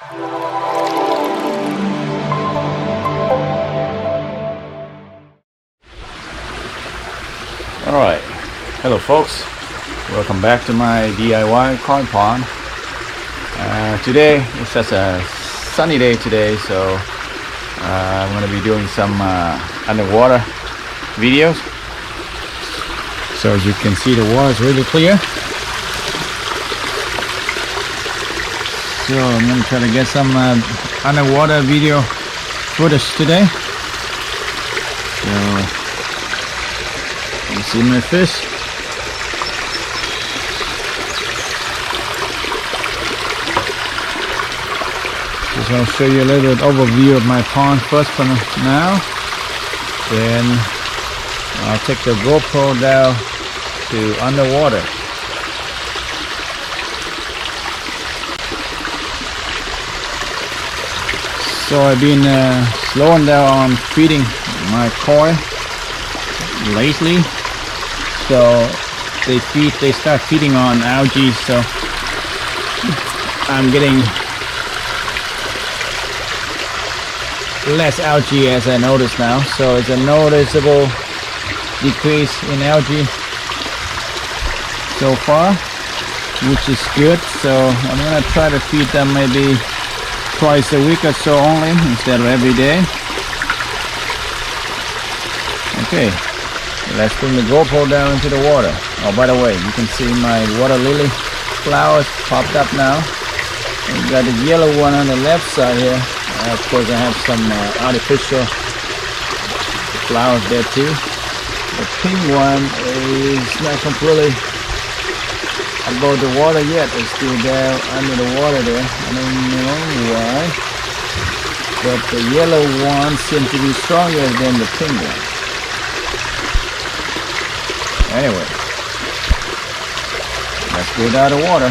Alright, hello folks, welcome back to my DIY koi pond. Today it's just a sunny day today, so I'm going to be doing some underwater videos. So as you can see, the water is really clear. So I'm going to try to get some underwater video footage today. So you see my fish. Just want to show you a little bit overview of my pond first for now. Then I'll take the GoPro down to underwater. So I've been slowing down on feeding my koi lately. So they start feeding on algae, so I'm getting less algae as I notice now. So it's a noticeable decrease in algae so far, which is good. So I'm gonna try to feed them maybe twice a week or so only, instead of every day. Okay, let's bring the GoPro down into the water. Oh, by the way, you can see my water lily flowers popped up now. And got the yellow one on the left side here. Of course, I have some artificial flowers there too. The pink one is not completely above the water yet. It's still there under the water there. I don't know why, but the yellow one seems to be stronger than the pink one. Anyway, let's get out of the water.